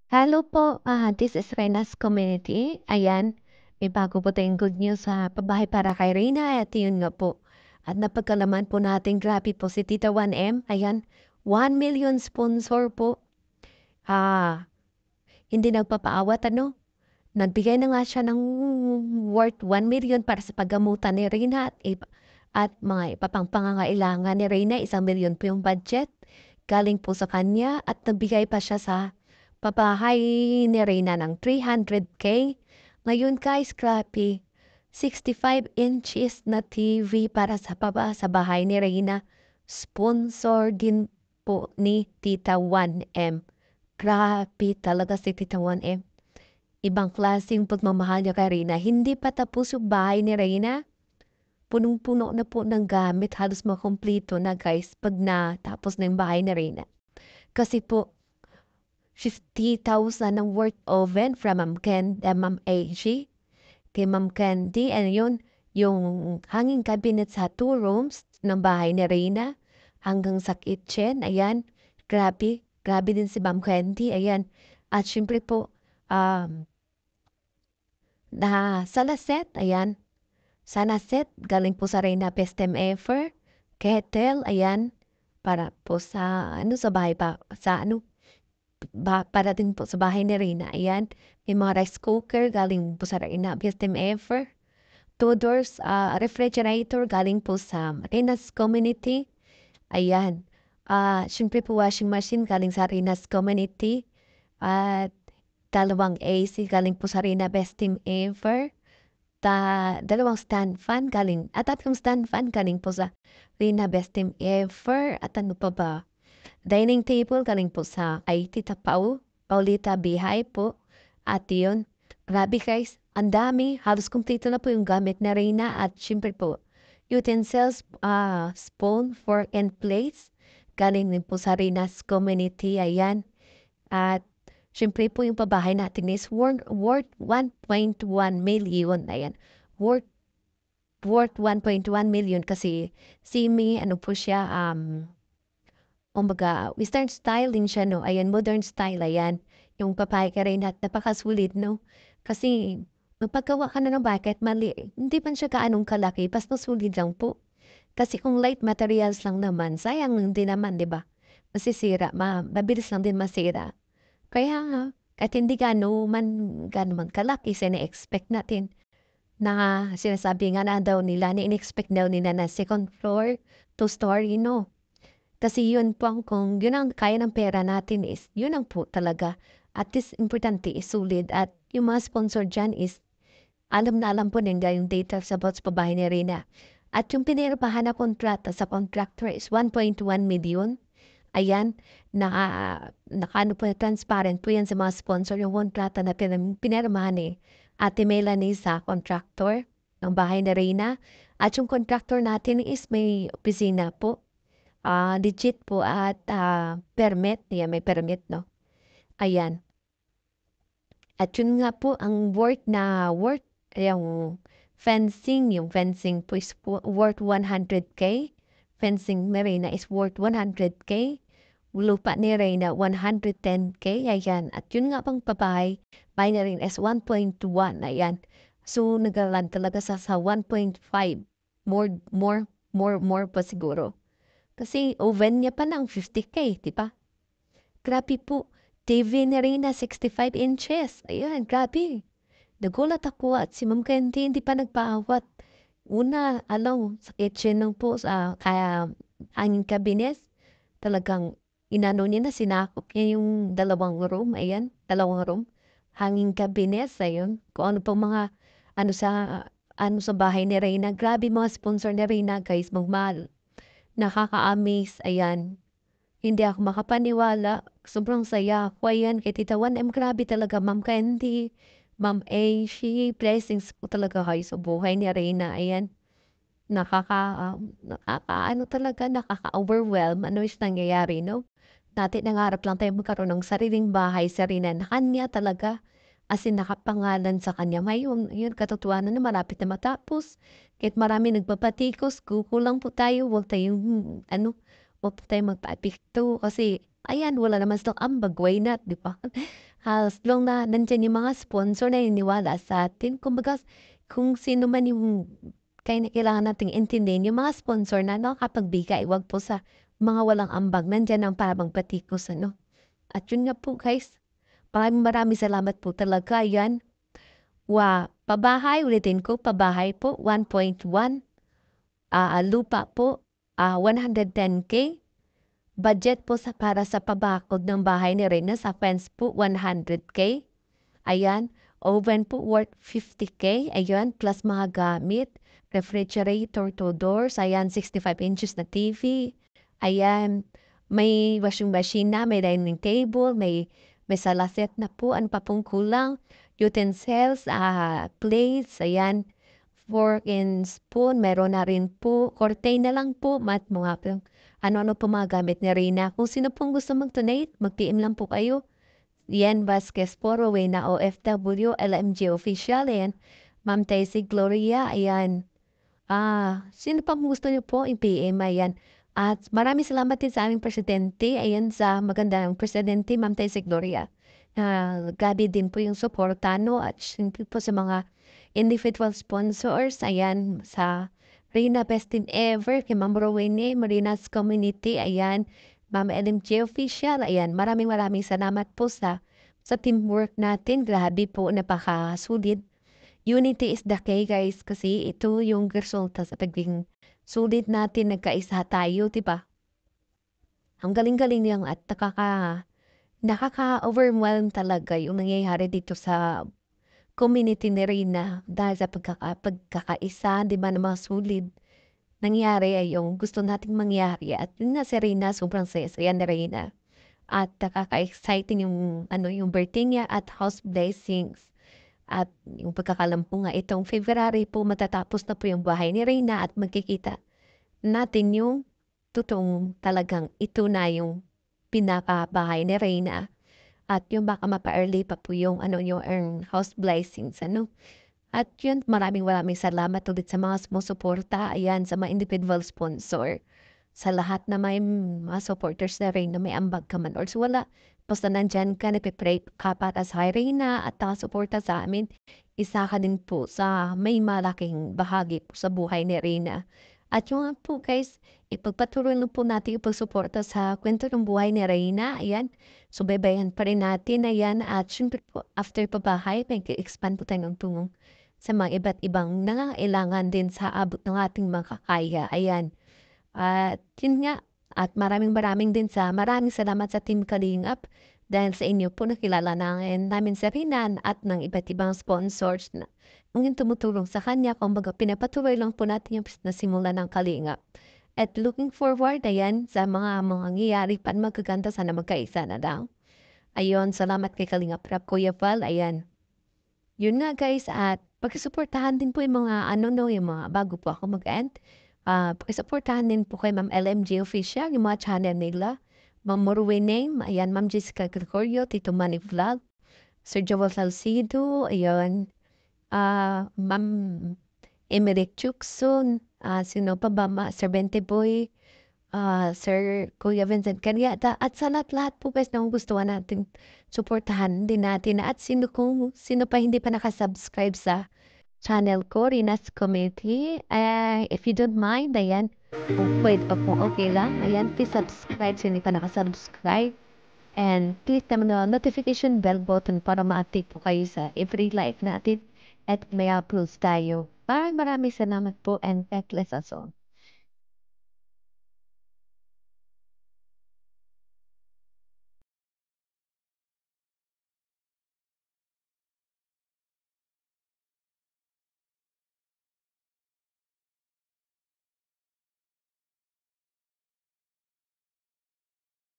Hello po, this is Rena's Community. Ayan, may bago po tayong good news sa pabahay para kay Reyna at yun nga po. At napagkalaman po natin, grabe po si Tita 1M. Ayan, 1 million sponsor po. Hindi nagpapaawat nagbigay na nga siya ng worth 1 million para sa paggamutan ni Reyna at mga iba pang pangangailangan ni Reyna. 1 million po yung budget. Galing po sa kanya at nagbigay pa siya sa pabahay ni Reyna ng 300K. Ngayon guys, grabe. 65 inches na TV para sa bahay ni Reyna. Sponsor din po ni Tita 1M. Grabe talaga si Tita 1M. Ibang klaseng pagmamahal niya kay Reyna. Hindi pa tapos yung bahay ni Reyna. Punong-puno na po ng gamit. Halos makumpleto na guys pag natapos na yung bahay ni Reyna. Kasi po, 50,000 ang worth oven from Ma'am AG. Kay Ma'am Candy. And yun, yung hanging cabinet sa 2 rooms ng bahay ni Reyna. Hanggang sa kitchen. Ayan. Grabe. Grabe din si Ma'am Candy. Ayan. At syempre po, sala set, ayan. Sana set, galing po sa Reyna Pestem Efer, kettle, ayan. Para po sa, sa bahay pa, para din po sa bahay ni Reyna, ayan. May mga rice cooker, galing po sa Reyna Pestem Efer. 2 doors, refrigerator, galing po sa Reyna's Community, ayan. Syempre po washing machine, galing sa Reyna's Community. At 2 AC galing po sa Reyna Best Team Ever. 2 stand fan galing at 3 stand fan galing po sa Reyna Best Team Ever. At ano pa ba? Dining table galing po sa kay Tita Paulita Bihay po. At yun, grabe guys, ang dami. Halos kumpleto na po yung gamit na Reyna. At syempre po, utensils, spoon, fork, and plates. Galing din po sa Reyna's Community. Ayan. At syempre po yung pabahay natin is worth 1.1 million. Ayan. Worth 1.1 million kasi ano po siya, western style din siya, no? Ayan, modern style, ayan. Yung pabahay ka rin at napakasulit, no? Kasi magpagawa ka na ng bakit mali, hindi man siya gaanong kalaki, basta sulit lang po. Kasi kung light materials lang naman, sayang din naman, di ba? Masisira, mabilis lang din masira. Kaya nga, kahit hindi gaano man kalaki sine-expect natin na sinasabi nga na daw nila, ini-expect daw nila na second floor, 2-story, no? Kasi yun po kung yun ang kaya ng pera natin is, yun ang po talaga. At least importante is sulit at yung mga sponsor dyan is, alam na alam po nila yung details about sa pabahay ni Reyna. At yung pinirmahan na kontrata sa contractor is 1.1 million. Ayan, nakaano po, transparent po yan sa mga sponsor yung kontrata na pinirmahan ni Ate Melanie sa contractor ng bahay ni Reyna. At yung contractor natin is may opisina po, legit po at permit. Yan, may permit, no? Ayan. At yun nga po, ang yung fencing po is worth 100K. Fencing ni Reyna is worth 100K. Lupa ni Reyna 110K. Ayan. At yun nga pang bahay ni Reyna is 1.1. Ayan. So, nagalan talaga sa 1.5. More pa siguro. Kasi oven niya pa ng 50K, di ba? Grabe po. TV ni Reyna 65 inches. Ayan, grabe. Nagulat ako at si Ma'am Candy hindi pa nagpaawat. Una, sa kitchen lang po kaya hanging cabinet. Talagang inano niya na sinakop niya yung 2 room. Ayan, 2 room. Hanging cabinet, ayun. Kung ano pang mga sa bahay ni Reyna. Grabe mga sponsor ni Reyna, guys. Magmahal. Nakaka-amaze. Ayan. Hindi ako makapaniwala. Sobrang saya ako. Ayan, kay Tita 1M. Grabe talaga, Ma'am Candy. Ma'am A, blessings po talaga kayo sa buhay ni Reyna. Ayan, nakaka-overwhelm. Ano is nangyayari, no? Dati nangarap lang tayo magkaroon ng sariling bahay sa Reyna na kanya talaga. As in, nakapangalan sa kanya. Ngayon, yun, katotohanan na malapit na matapos. Kahit marami nagpapatikos, kukulang po tayo. Huwag po tayong magpa-apekto. Kasi, ayan, wala naman silang ambag. Why not, di ba? as long na nandiyan yung mga sponsor na naniniwala sa atin. Kumbaga, kung sino man yung kailangan nating intindihin, yung mga sponsor na nakakapagbigay, wag po sa mga walang ambag, nandiyan ang parang patikos, ano. At yun nga po guys, maraming salamat po talaga, yan. Pabahay, ulitin ko, pabahay po, 1.1. Lupa po, 110K. Budget po para sa pabakod ng bahay ni Reyna sa fence po, 100K. Ayan, oven po worth 50K. Ayan, plus mga gamit, refrigerator, 2 doors. Ayan, 65 inches na TV. Ayan, may washing machine na, may dining table, may sala set na po. Ano pa pong kulang? Utensils, plates, ayan, fork and spoon, meron na rin po. Korte na lang po, mga ano-ano po mga gamit ni Reyna. Kung sino pong gusto mag-donate, mag-PM lang po kayo. Yan, Vasquez Poro, na OFW, LMG Official, ayan. Ma'am Tessie Gloria, ayan. Sino pang gusto niyo po, i-PM, ayan. At maraming salamat din sa aming presidente, ayan, sa magandang presidente, Ma'am Tessie Gloria. Gabi din po yung suporta, no? At siyempre po sa mga individual sponsors, ayan, sa Reyna Best in Ever, kay Ma'am Rowene, Marinas Community, ayan, Ma'am LMG Official, ayan, maraming salamat po sa teamwork natin. Grabe po, napakasulit. Unity is the key guys, kasi ito yung resulta sa pagiging sulit natin, nagkaisa tayo, di ba? Ang galing-galing niyang at nakaka-overwhelm talaga yung nangyayari dito sa community ni Reyna dahil sa pagkakaisa, 'di ba, ng mga sulid. Nangyari ay yung gusto nating mangyari at yun nga si Reyna sobrang saya-saya ni Reyna. At nakaka-exciting yung ano, yung birthday niya at house blessings. At yung pagkakalam po nga itong February po matatapos na po yung bahay ni Reyna at magkikita natin yung totoong talagang ito na yung pinakabahay ni Reyna. At yung baka mapa-early pa po yung ano, yung house blessings, ano. At yun, maraming salamat ulit sa mga sumusuporta, ayan, sa mga individual sponsor. Sa lahat na may mga supporters na rin na may ambag ka man or wala, basta nandyan ka, nagpe-pray ka para sa Reyna at suporta sa amin, isa ka din po sa may malaking bahagi po sa buhay ni Reyna. At yung nga po guys, ipagpatuloy lang po natin yung pagsuporta sa kwento ng buhay ni Reyna, ayan. Subaybayan pa rin natin, ayan. At syempre po, after pabahay, may expand po tayo ng tulong sa mga iba't ibang nangangailangan din sa abot ng ating makakaya, ayan. At yun nga, at maraming maraming salamat sa Team Kalingap dahil sa inyo po nakilala namin sa Rinan at ng iba't ibang sponsors na ang tumutulong sa kanya. Kumbaga, pinapatuloy lang po natin yung nasimula ng Kalingap. At looking forward, ayan, sa mga mangyayari pa magaganda, sana magkaisa na lang. Ayun, salamat kay Kalingap Rap, Kuya Val, ayan. Yun nga guys, at pagsuportahan din po yung mga ano no, yung mga bago po ako mag-end. Pakisuportahan din po kay Ma'am LMG Official, yung mga channel nila. Ma'am Morway Name, ayan, Ma'am Jessica Gregorio, Tito Manny Vlog, Sir Joel Salcido, ayan, Ma'am Emerick Chukson, sino pa ba, Sir Bente Boy, Sir Kuya Vincent Caryata, at sa lahat-lahat po guys na gustuhan natin, suportahan din natin. At kung sino pa hindi pa nakasubscribe sa channel ko, Rina's Community, if you don't mind, ayan, kung pwede pa po, okay lang, ayan, please subscribe sa hindi pa nakasubscribe. And please naman na notification bell button para ma-update po kayo sa every live natin at may uploads tayo. Maraming salamat po and God bless us all.